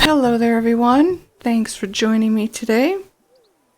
Hello there, everyone. Thanks for joining me today.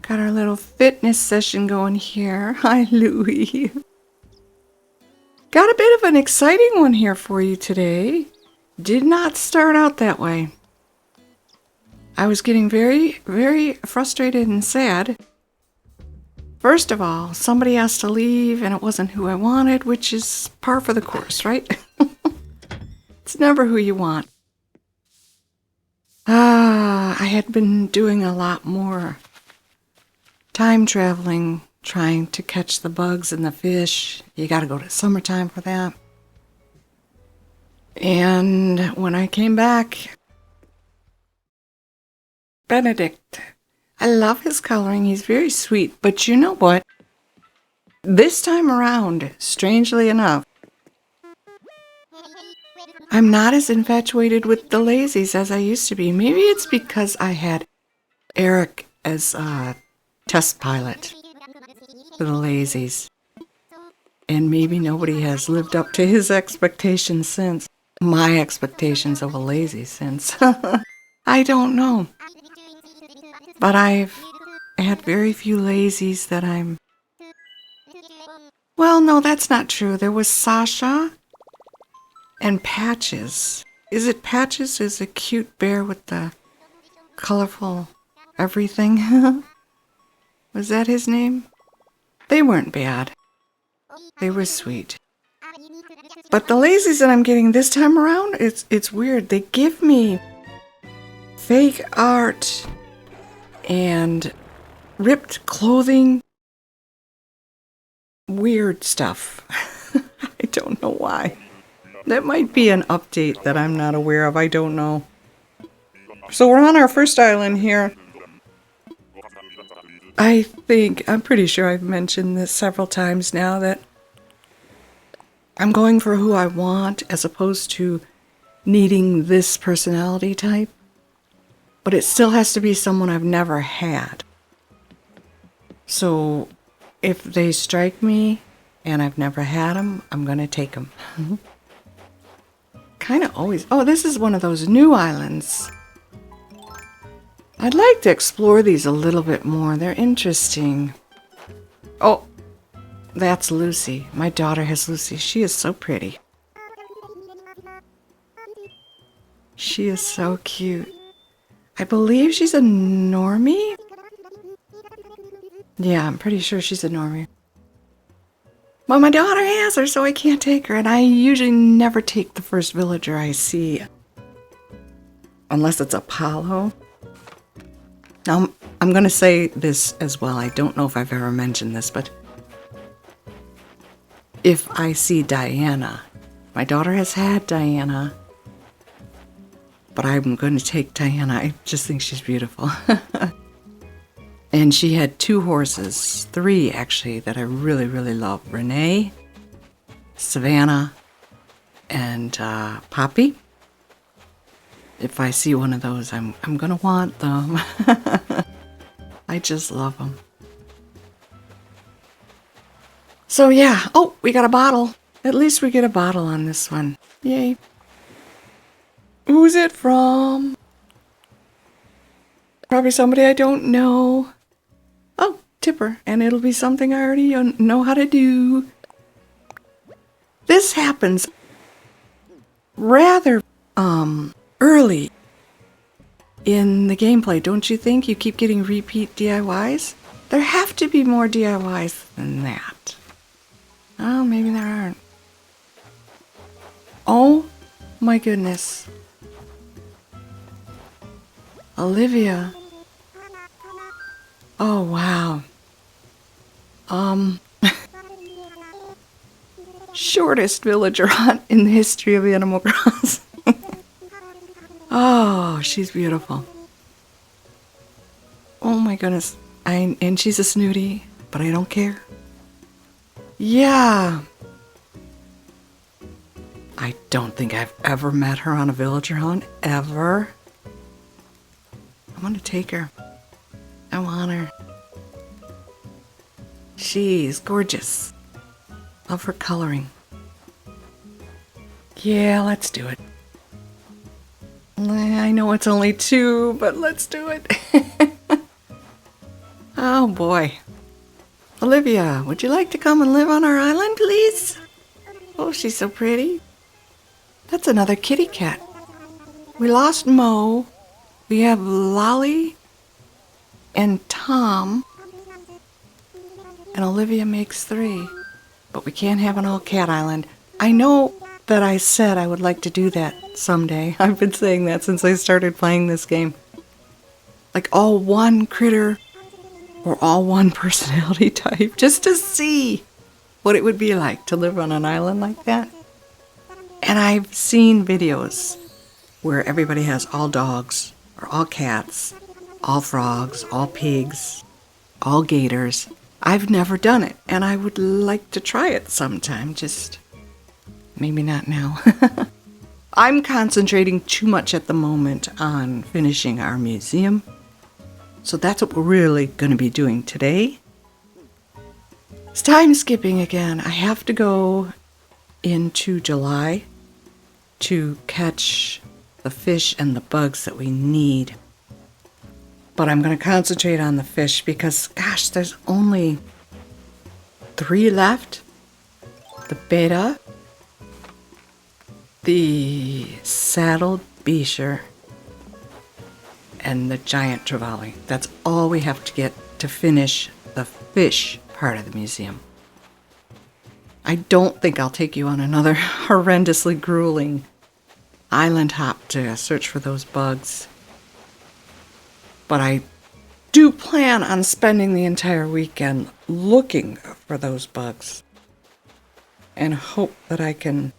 Got our little fitness session going here. Hi, Louie. Got a bit of an exciting one here for you today. Did not start out that way. I was getting very, very frustrated and sad. First of all, somebody has to leave and it wasn't who I wanted, which is par for the course, right? It's never who you want. I had been doing a lot more time traveling, trying to catch the bugs and the fish. You gotta go to summertime for that. And when I came back, Benedict, I love his coloring. He's very sweet. But you know what? This time around, strangely enough, I'm not as infatuated with the lazies as I used to be. Maybe it's because I had Eric as a test pilot for the lazies. And maybe nobody has lived up to his expectations since. My expectations of a lazy since. I don't know. But I've had very few lazies that I'm... Well, no, that's not true. There was Sasha and Patches. Is it Patches? Is a cute bear with the colorful everything? Was that his name? They weren't bad. They were sweet. But the lazies that I'm getting this time around, it's weird. They give me fake art and ripped clothing. Weird stuff. I don't know why. That might be an update that I'm not aware of. I don't know. So we're on our first island here. I'm pretty sure I've mentioned this several times now, that I'm going for who I want as opposed to needing this personality type. But it still has to be someone I've never had. So if they strike me and I've never had them, I'm going to take them. Kind of always... Oh, this is one of those new islands. I'd like to explore these a little bit more. They're interesting. Oh, that's Lucy. My daughter has Lucy. She is so pretty. She is so cute. I believe she's a normie? Yeah, I'm pretty sure she's a normie. Well, my daughter has her, so I can't take her, and I usually never take the first villager I see. Unless it's Apollo. Now, I'm going to say this as well. I don't know if I've ever mentioned this, but if I see Diana, my daughter has had Diana, but I'm going to take Diana. I just think she's beautiful. And she had 2 horses, 3 actually, that I really, really love. Raine, Savannah, and Poppy. If I see one of those, I'm going to want them. I just love them. So yeah. Oh, we got a bottle. At least we get a bottle on this one. Yay. Who's it from? Probably somebody I don't know. Oh, Tipper. And it'll be something I already know how to do. This happens rather early in the gameplay, don't you think? You keep getting repeat DIYs? There have to be more DIYs than that. Oh, maybe there aren't. Oh my goodness. Olivia. Oh, wow. Shortest villager hunt in the history of Animal Crossing. Oh, she's beautiful. Oh my goodness. And she's a snooty, but I don't care. Yeah. I don't think I've ever met her on a villager hunt, ever. I want to take her. I want her. She's gorgeous. Love her coloring. Yeah, let's do it. I know it's only 2, but let's do it. Oh boy. Olivia, would you like to come and live on our island, please? Oh, she's so pretty. That's another kitty cat. We lost Mo. We have Lolly and Tom. And Olivia makes 3. But we can't have an all-cat island. I know that I said I would like to do that someday. I've been saying that since I started playing this game. Like all one critter or all one personality type, just to see what it would be like to live on an island like that. And I've seen videos where everybody has all dogs or all cats, all frogs, all pigs, all gators. I've never done it, and I would like to try it sometime, just maybe not now. I'm concentrating too much at the moment on finishing our museum. So that's what we're really going to be doing today. It's time skipping again. I have to go into July to catch the fish and the bugs that we need. But I'm going to concentrate on the fish because, gosh, there's only 3 left. The betta, the saddled beaver, and the giant trevally. That's all we have to get to finish the fish part of the museum. I don't think I'll take you on another horrendously grueling island hop to search for those bugs. But I do plan on spending the entire weekend looking for those bugs and hope that I can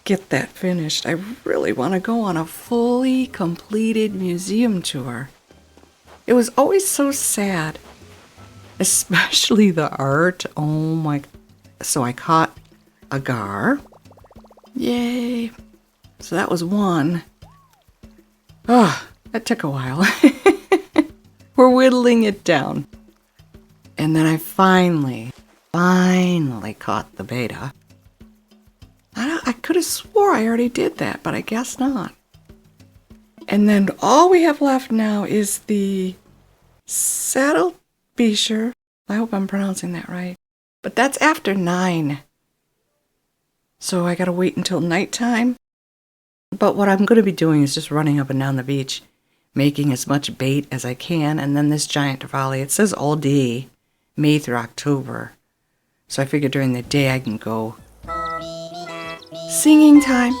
get that finished. I really want to go on a fully completed museum tour. It was always so sad, especially the art. Oh my. So I caught a gar. Yay. So that was 1. Oh, that took a while. We're whittling it down. And then I finally caught the betta. I could have swore I already did that, but I guess not. And then all we have left now is the saddled beaver. I hope I'm pronouncing that right. But that's after 9. So I gotta wait until nighttime. But what I'm gonna be doing is just running up and down the beach, making as much bait as I can, and then this giant trevally. It says all day, May through October. So I figured during the day I can go. Singing time.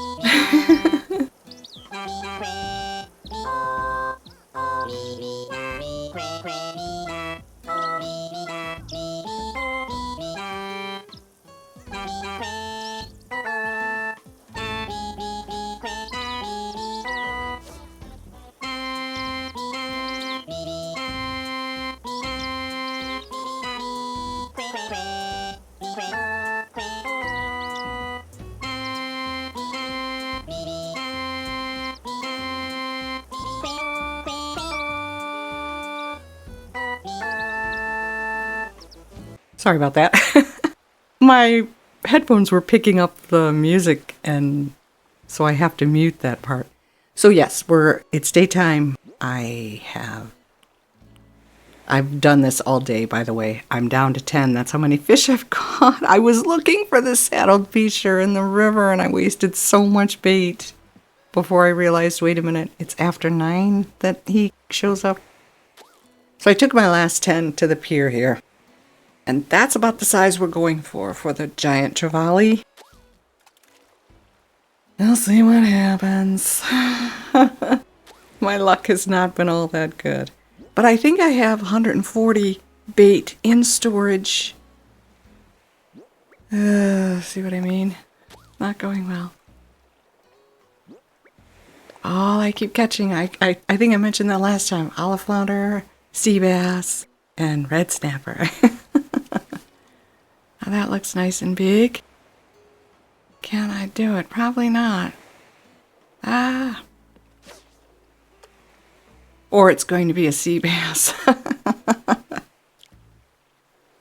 Sorry about that. My headphones were picking up the music, and so I have to mute that part. So yes, it's daytime. I've done this all day, by the way. I'm down to 10. That's how many fish I've caught. I was looking for the saddled beaver in the river, and I wasted so much bait before I realized, wait a minute, it's after 9 that he shows up. So I took my last 10 to the pier here. And that's about the size we're going for the giant trevally. We'll see what happens. My luck has not been all that good. But I think I have 140 bait in storage. See what I mean? Not going well. All I keep catching, I think I mentioned that last time, olive flounder, sea bass, and red snapper. Now that looks nice and big. Can I do it? Probably not. Or it's going to be a sea bass.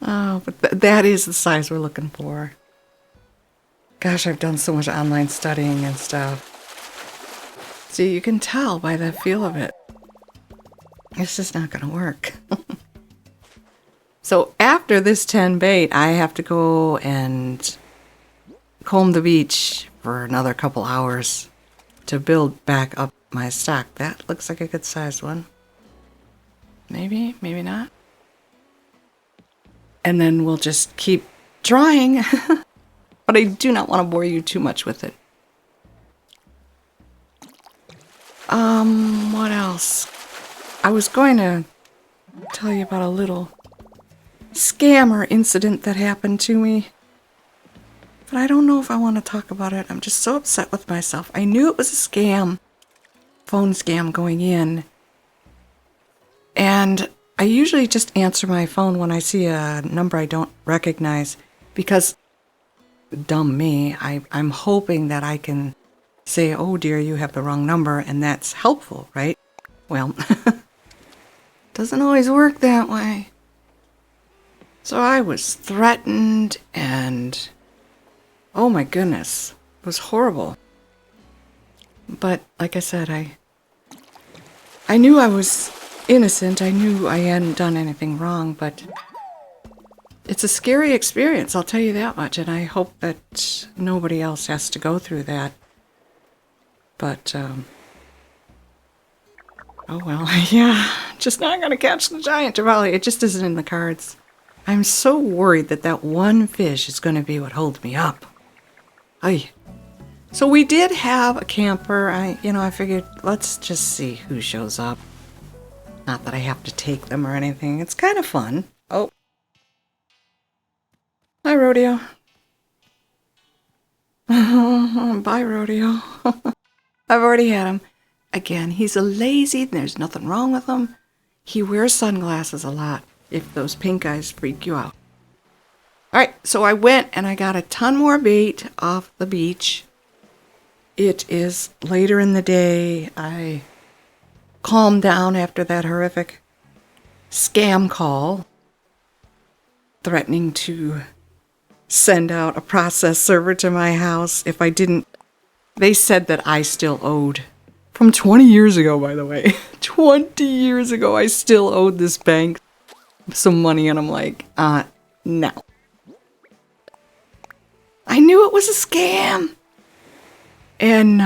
Oh, but that is the size we're looking for. Gosh, I've done so much online studying and stuff. See, you can tell by the feel of it. It's just not going to work. So after this 10 bait, I have to go and comb the beach for another couple hours to build back up my stock. That looks like a good sized one. Maybe, maybe not. And then we'll just keep trying. But I do not want to bore you too much with it. What else? I was going to tell you about a little scammer incident that happened to me. But I don't know if I want to talk about it. I'm just so upset with myself. I knew it was a scam. Phone scam going in. And I usually just answer my phone when I see a number I don't recognize. Because, dumb me, I'm hoping that I can say, oh dear, you have the wrong number. And that's helpful, right? Well, doesn't always work that way. So I was threatened and, oh my goodness, it was horrible. But like I said, I knew I was innocent. I knew I hadn't done anything wrong, but it's a scary experience, I'll tell you that much. And I hope that nobody else has to go through that. But, oh well, yeah, just not going to catch the giant trevally. It just isn't in the cards. I'm so worried that that one fish is going to be what holds me up. Ay. So we did have a camper. I figured let's just see who shows up. Not that I have to take them or anything. It's kind of fun. Oh. Hi, Rodeo. Bye, Rodeo. I've already had him. Again, he's a lazy. There's nothing wrong with him. He wears sunglasses a lot. If those pink eyes freak you out. Alright, so I went and I got a ton more bait off the beach. It is later in the day. I calmed down after that horrific scam call, threatening to send out a process server to my house if I didn't. They said that I still owed. From 20 years ago, by the way. 20 years ago, I still owed this bank some money, and I'm like, no. I knew it was a scam. And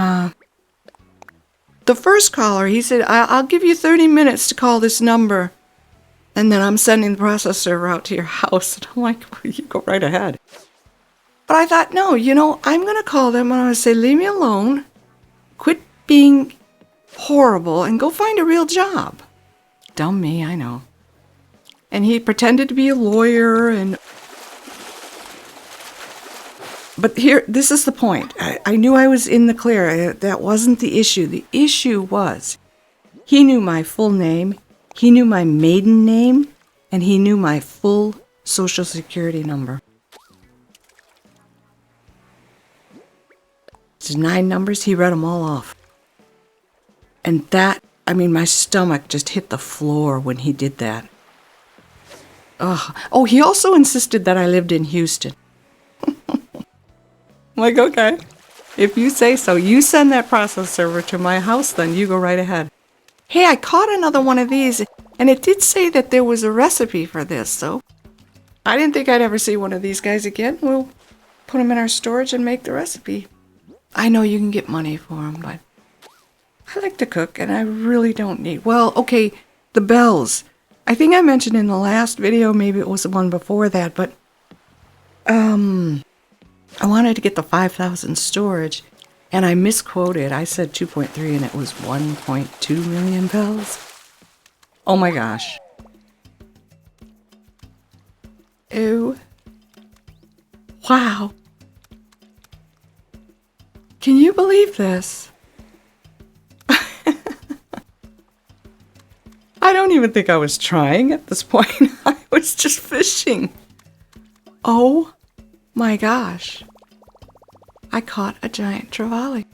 the first caller, he said, I'll give you 30 minutes to call this number, and then I'm sending the process server out to your house. And I'm like, well, you go right ahead. But I thought, no, I'm going to call them and I'm going to say, leave me alone, quit being horrible, and go find a real job. Dumb me, I know. And he pretended to be a lawyer, but here, this is the point. I knew I was in the clear. That wasn't the issue. The issue was, he knew my full name, he knew my maiden name, and he knew my full social security number. It's 9 numbers, he read them all off. And my stomach just hit the floor when he did that. Oh, he also insisted that I lived in Houston. I'm like, okay, if you say so, you send that process server to my house, then you go right ahead. Hey, I caught another one of these, and it did say that there was a recipe for this, so I didn't think I'd ever see one of these guys again. We'll put them in our storage and make the recipe. I know you can get money for them, but I like to cook, and I really don't need... Well, okay, the bells. I think I mentioned in the last video, maybe it was the one before that, but I wanted to get the 5,000 storage, and I misquoted. I said 2.3 and it was 1.2 million bells. Oh my gosh. Ew. Wow. Can you believe this? I don't even think I was trying at this point. I was just fishing. Oh my gosh. I caught a giant trevally.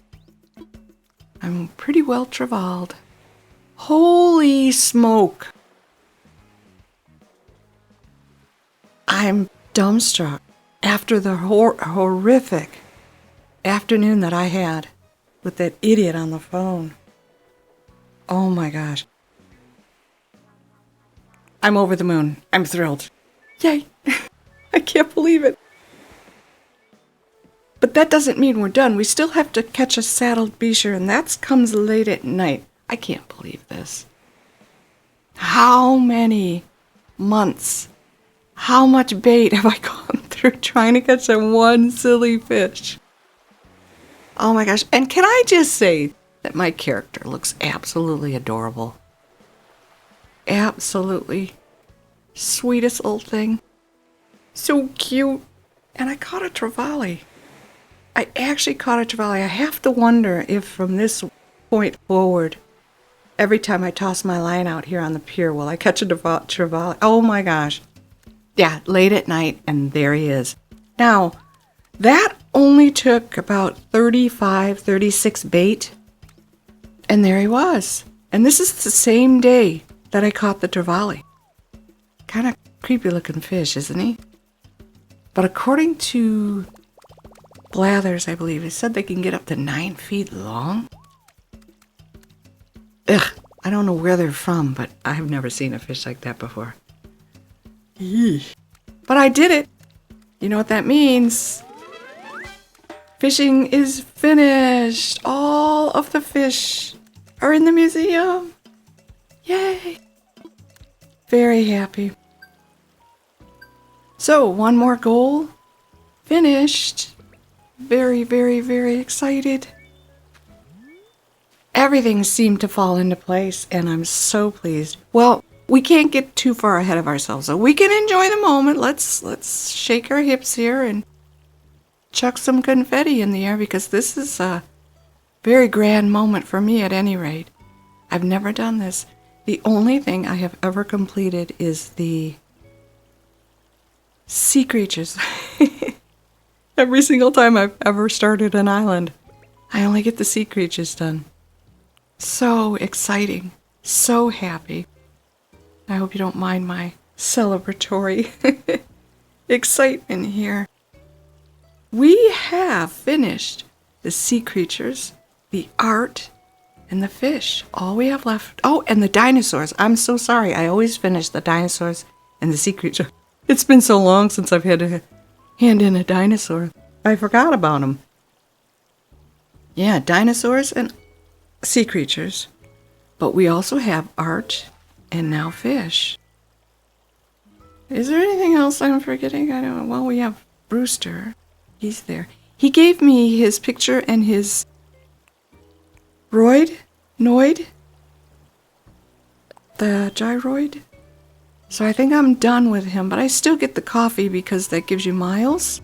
I'm pretty well trevaled. Holy smoke. I'm dumbstruck after the horrific afternoon that I had with that idiot on the phone. Oh my gosh. I'm over the moon. I'm thrilled. Yay. I can't believe it. But that doesn't mean we're done. We still have to catch a saddled beaver, and that comes late at night. I can't believe this. How many months, how much bait have I gone through trying to catch that one silly fish? Oh my gosh. And can I just say that my character looks absolutely adorable. Absolutely. Sweetest little thing. So cute. And I caught a trevally. I actually caught a trevally. I have to wonder if from this point forward, every time I toss my line out here on the pier, will I catch a trevally? Oh my gosh. Yeah, late at night, and there he is. Now, that only took about 35, 36 bait, and there he was. And this is the same day that I caught the trevally. Kind of creepy looking fish, isn't he? But according to Blathers, I believe, it said they can get up to 9 feet long. Ugh, I don't know where they're from, but I've never seen a fish like that before. Eesh. But I did it. You know what that means? Fishing is finished. All of the fish are in the museum. Yay. Very happy. So, one more goal. Finished. Very, very, very excited. Everything seemed to fall into place, and I'm so pleased. Well, we can't get too far ahead of ourselves, so we can enjoy the moment. Let's shake our hips here and chuck some confetti in the air, because this is a very grand moment for me at any rate. I've never done this. The only thing I have ever completed is the sea creatures. Every single time I've ever started an island, I only get the sea creatures done. So exciting. So happy. I hope you don't mind my celebratory excitement here. We have finished the sea creatures, the art, and the fish. All we have left... Oh, and the dinosaurs. I'm so sorry. I always finish the dinosaurs and the sea creature. It's been so long since I've had to hand in a dinosaur. I forgot about them. Yeah, dinosaurs and sea creatures. But we also have art and now fish. Is there anything else I'm forgetting? I don't know. Well, we have Brewster. He's there. He gave me his picture and his Noid? The gyroid? So I think I'm done with him, but I still get the coffee because that gives you miles.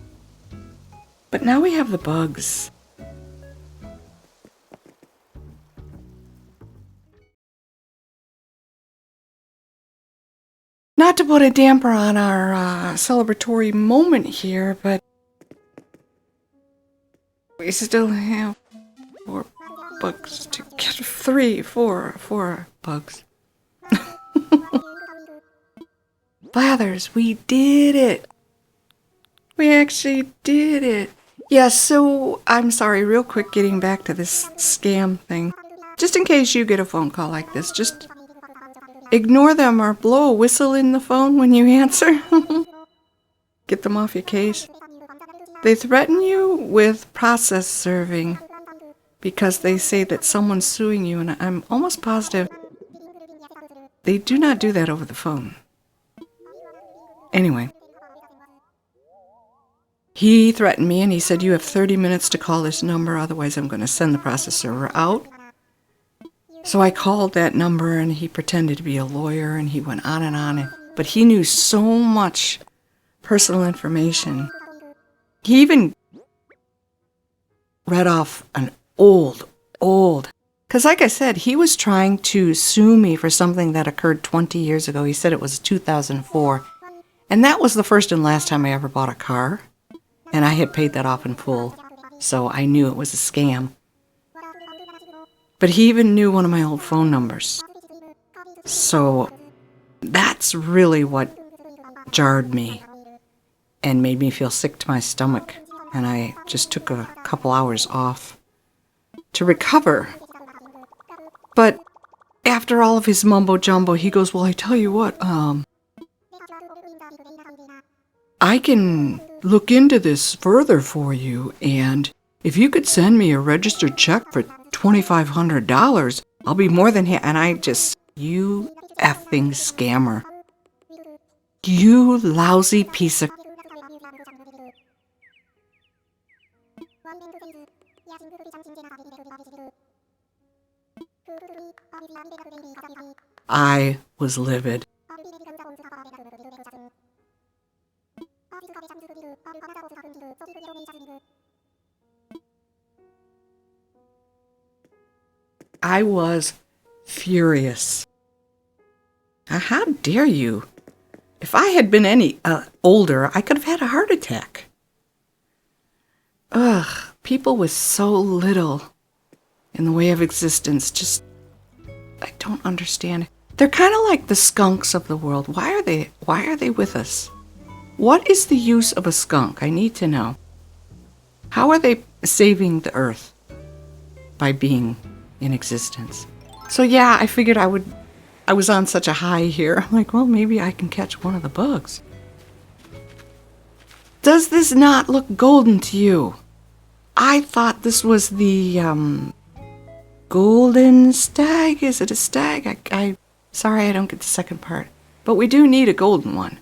But now we have the bugs. Not to put a damper on our celebratory moment here, but we still have 4 bugs to get. 4 bugs. Blathers, we did it. We actually did it. Yeah, so I'm sorry, real quick, getting back to this scam thing. Just in case you get a phone call like this, just ignore them or blow a whistle in the phone when you answer. Get them off your case. They threaten you with process serving because they say that someone's suing you, and I'm almost positive they do not do that over the phone. Anyway, he threatened me and he said, you have 30 minutes to call this number, otherwise I'm going to send the process server out. So I called that number and he pretended to be a lawyer and he went on and on. But he knew so much personal information. He even read off an old, because like I said, he was trying to sue me for something that occurred 20 years ago. He said it was 2004. And that was the first and last time I ever bought a car. And I had paid that off in full. So I knew it was a scam. But he even knew one of my old phone numbers. So that's really what jarred me and made me feel sick to my stomach. And I just took a couple hours off to recover. But after all of his mumbo jumbo, he goes, well, I tell you what, I can look into this further for you, and if you could send me a registered check for $2,500, I'll be more than happy. And I just, you effing scammer. You lousy piece of... I was livid. I was furious. How dare you? If I had been any older, I could have had a heart attack. Ugh, people with so little in the way of existence, just, I don't understand. They're kind of like the skunks of the world. Why are they with us? What is the use of a skunk? I need to know. How are they saving the earth by being in existence? So yeah, I figured I was on such a high here. I'm like, well, maybe I can catch one of the bugs. Does this not look golden to you? I thought this was the golden stag. Is it a stag? Sorry, I don't get the second part. But we do need a golden one.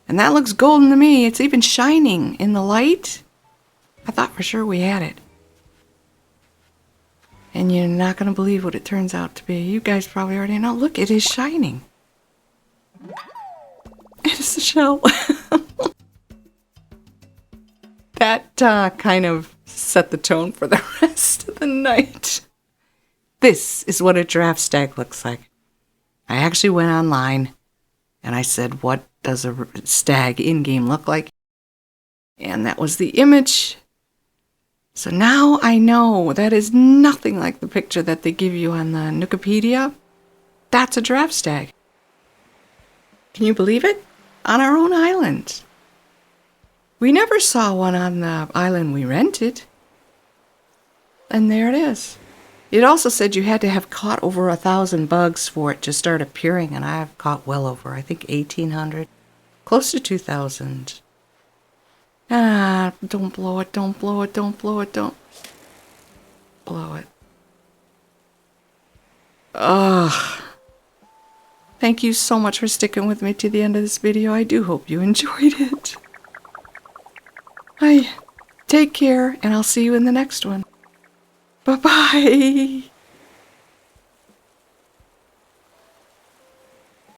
And that looks golden to me. It's even shining in the light. I thought for sure we had it. And you're not going to believe what it turns out to be. You guys probably already know. Look, it is shining. It is a shell. That kind of set the tone for the rest of the night. This is what a giraffe stag looks like. I actually went online and I said, what does a stag in-game look like? And that was the image. So now I know that is nothing like the picture that they give you on the Wikipedia. That's a giraffe stag. Can you believe it? On our own island. We never saw one on the island we rented. And there it is. It also said you had to have caught over 1,000 bugs for it to start appearing, and I've caught well over, I think, 1,800. Close to 2,000. Ah, don't blow it, don't blow it, don't blow it, don't blow it. Ugh. Thank you so much for sticking with me to the end of this video. I do hope you enjoyed it. Take care, and I'll see you in the next one. Bye-bye.